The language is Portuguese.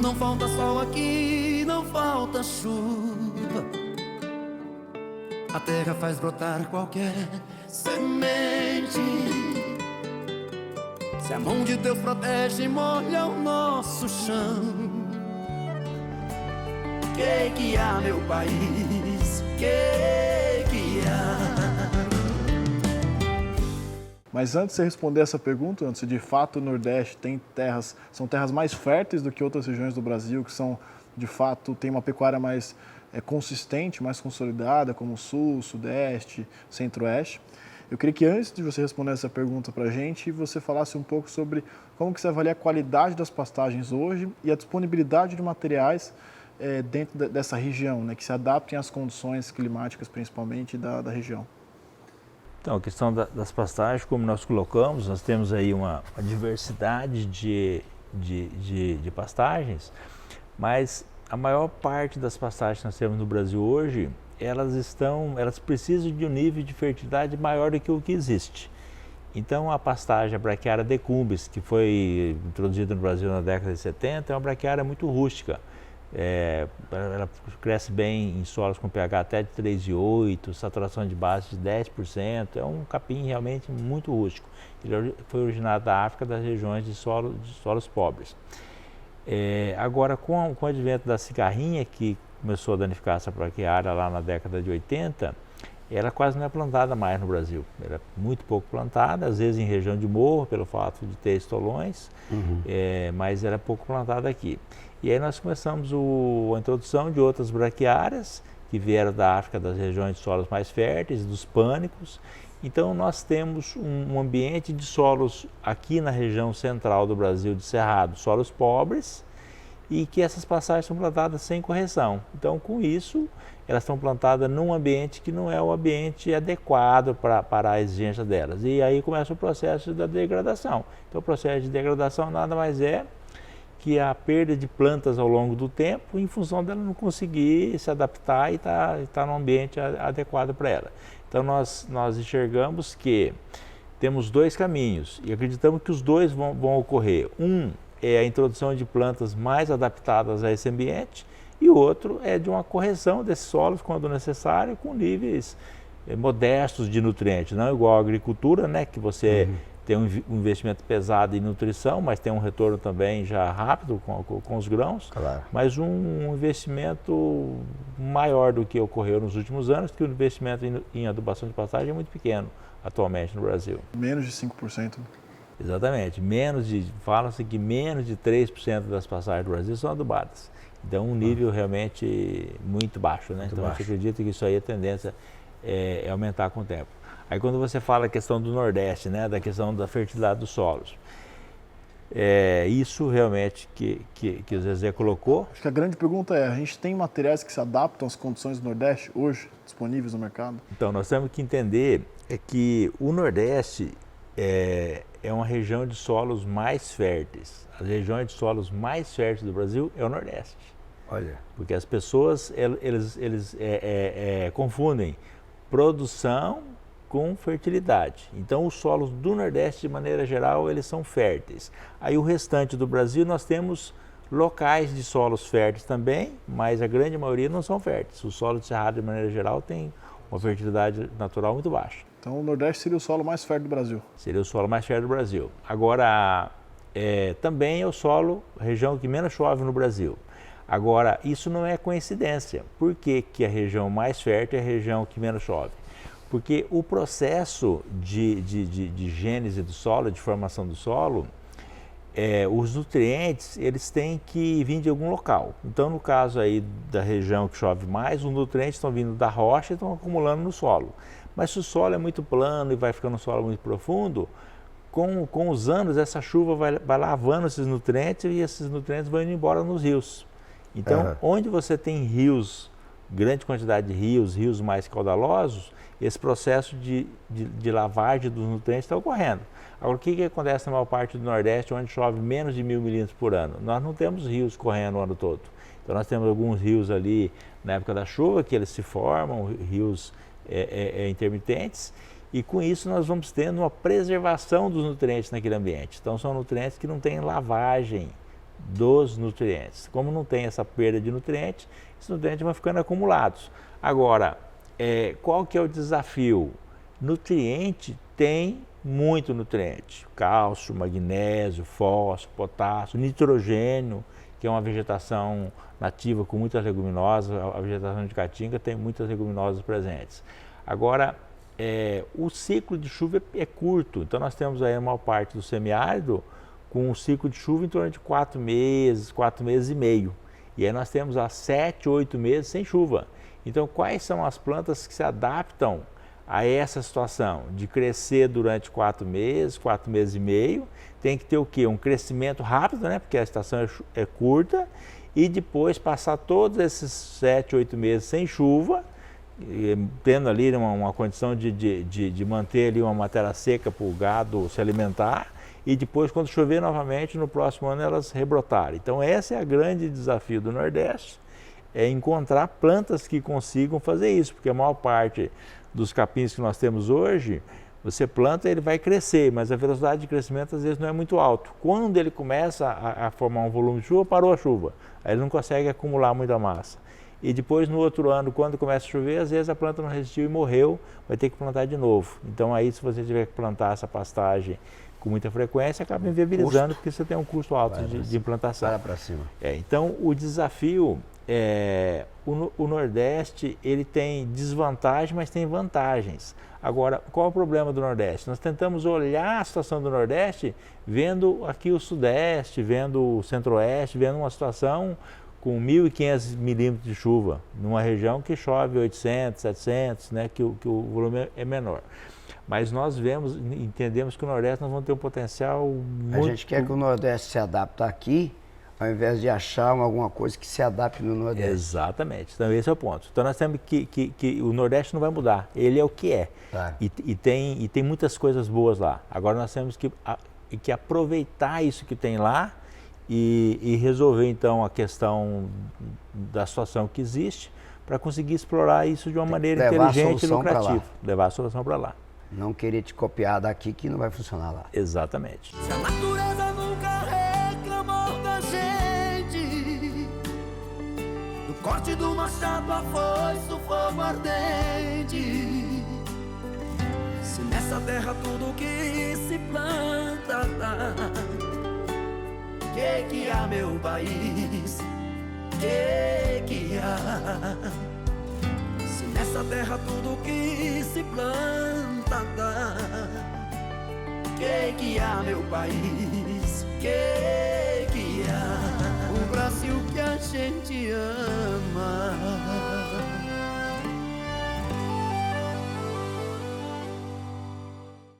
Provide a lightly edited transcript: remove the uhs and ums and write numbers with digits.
Não falta sol aqui, não falta chuva. A terra faz brotar qualquer semente. Se a mão de Deus protege e molha o nosso chão. Que há, meu país, que há? Mas antes de você responder essa pergunta, se de fato o Nordeste tem terras, são terras mais férteis do que outras regiões do Brasil, que são, de fato, tem uma pecuária mais consistente, mais consolidada, como o Sul, Sudeste, Centro-Oeste. Eu queria que antes de você responder essa pergunta para a gente, você falasse um pouco sobre como que você avalia a qualidade das pastagens hoje e a disponibilidade de materiais dentro dessa região, né, que se adaptem às condições climáticas, principalmente, da região. Então, a questão das pastagens, como nós colocamos, nós temos aí uma diversidade de pastagens, mas a maior parte das pastagens que nós temos no Brasil hoje, elas precisam de um nível de fertilidade maior do que o que existe. Então, a pastagem, a braquiária decumbens, que foi introduzida no Brasil na década de 70, é uma braquiária muito rústica. Ela cresce bem em solos com pH até de 3,8, saturação de base de 10%, é um capim realmente muito rústico. Ele foi originado da África, das regiões de solos pobres. Agora, com o advento da cigarrinha, que começou a danificar essa braquiária lá na década de 80, ela quase não é plantada mais no Brasil. Ela é muito pouco plantada, às vezes em região de morro, pelo fato de ter estolões, mas ela é pouco plantada aqui. E aí nós começamos a introdução de outras braquiárias que vieram da África, das regiões de solos mais férteis, dos pânicos. Então nós temos um ambiente de solos aqui na região central do Brasil, de cerrado, solos pobres, e que essas pastagens são plantadas sem correção. Então, com isso, elas estão plantadas num ambiente que não é o ambiente adequado para a exigência delas. E aí começa o processo da degradação. Então, o processo de degradação nada mais é que a perda de plantas ao longo do tempo, em função dela não conseguir se adaptar e estar num ambiente adequado para ela. Então, nós enxergamos que temos dois caminhos e acreditamos que os dois vão ocorrer. Um é a introdução de plantas mais adaptadas a esse ambiente e o outro é de uma correção desses solos quando necessário, com níveis modestos de nutrientes, não igual à agricultura, né, que você tem um investimento pesado em nutrição, mas tem um retorno também já rápido com os grãos, claro. Mas um investimento maior do que ocorreu nos últimos anos, que o investimento em adubação de pastagem é muito pequeno atualmente no Brasil. Menos de 5%. Exatamente, fala-se que menos de 3% das pastagens do Brasil são adubadas. Então, um nível realmente muito baixo, né? Então, a gente acredita que isso aí a tendência é aumentar com o tempo. Aí, quando você fala a questão do Nordeste, né, da questão da fertilidade dos solos, isso realmente que o Zezé colocou. Acho que a grande pergunta é, a gente tem materiais que se adaptam às condições do Nordeste hoje, disponíveis no mercado? Então, nós temos que entender que o Nordeste é uma região de solos mais férteis. As regiões de solos mais férteis do Brasil é o Nordeste. Olha. Porque as pessoas, eles confundem produção com fertilidade. Então, os solos do Nordeste, de maneira geral, eles são férteis. Aí, o restante do Brasil, nós temos locais de solos férteis também, mas a grande maioria não são férteis. O solo de cerrado, de maneira geral, tem uma fertilidade natural muito baixa. Então, o Nordeste seria o solo mais fértil do Brasil? Seria o solo mais fértil do Brasil. Agora, também é a região que menos chove no Brasil. Agora, isso não é coincidência. Por que a região mais fértil é a região que menos chove? Porque o processo de gênese do solo, de formação do solo, os nutrientes, eles têm que vir de algum local. Então, no caso aí da região que chove mais, os nutrientes estão vindo da rocha e estão acumulando no solo. Mas se o solo é muito plano e vai ficando um solo muito profundo, com os anos essa chuva vai lavando esses nutrientes e esses nutrientes vão indo embora nos rios. Então, onde você tem rios, grande quantidade de rios mais caudalosos, esse processo de lavagem dos nutrientes está ocorrendo. Agora, o que acontece na maior parte do Nordeste, onde chove menos de 1.000 milímetros por ano? Nós não temos rios correndo o ano todo. Então, nós temos alguns rios ali na época da chuva, que eles se formam, rios intermitentes, e com isso nós vamos tendo uma preservação dos nutrientes naquele ambiente. Então, são nutrientes que não têm lavagem dos nutrientes. Como não tem essa perda de nutrientes, esses nutrientes vão ficando acumulados. Agora, qual que é o desafio? Nutriente tem muito nutriente, cálcio, magnésio, fósforo, potássio, nitrogênio, que é uma vegetação nativa com muitas leguminosas, a vegetação de Caatinga tem muitas leguminosas presentes. Agora, o ciclo de chuva é curto, então nós temos aí a maior parte do semiárido com um ciclo de chuva em torno de 4 meses e meio. E aí nós temos 7, 8 meses sem chuva. Então, quais são as plantas que se adaptam a essa situação de crescer durante 4 meses e meio? Tem que ter o quê? Um crescimento rápido, né? Porque a estação é curta, e depois passar todos esses 7, 8 meses sem chuva, tendo ali uma condição de manter ali uma matéria seca para o gado se alimentar, e depois, quando chover novamente, no próximo ano elas rebrotarem. Então, esse é o grande desafio do Nordeste, é encontrar plantas que consigam fazer isso, porque a maior parte dos capins que nós temos hoje, você planta, ele vai crescer, mas a velocidade de crescimento às vezes não é muito alto. Quando ele começa a formar um volume de chuva, parou a chuva, aí ele não consegue acumular muita massa. E depois, no outro ano, quando começa a chover, às vezes a planta não resistiu e morreu, vai ter que plantar de novo. Então, aí, se você tiver que plantar essa pastagem com muita frequência, acaba inviabilizando, porque você tem um custo alto de implantação. Para para cima. Então, o desafio o Nordeste, ele tem desvantagem, mas tem vantagens. Agora, qual é o problema do Nordeste? Nós tentamos olhar a situação do Nordeste vendo aqui o Sudeste, vendo o Centro-Oeste, vendo uma situação com 1.500 milímetros de chuva, numa região que chove 800, 700, né, que o volume é menor. Mas nós entendemos que o Nordeste nós vamos ter um potencial muito... A gente quer que o Nordeste se adapte aqui, ao invés de achar alguma coisa que se adapte no Nordeste. Exatamente, então esse é o ponto. Então nós temos que o Nordeste não vai mudar, ele é o que é. Tá. E tem muitas coisas boas lá. Agora nós temos que aproveitar isso que tem lá e resolver então a questão da situação que existe para conseguir explorar isso de uma maneira inteligente e lucrativa. Levar a solução para lá. Não querer te copiar daqui que não vai funcionar lá. Exatamente. Se a natureza nunca reclamou da gente, do corte do machado a foice, o fogo ardente, se nessa terra tudo que se planta dá, que há, meu país, que há? Se nessa terra tudo que se planta dá, que há, meu país, que há? O Brasil que a gente ama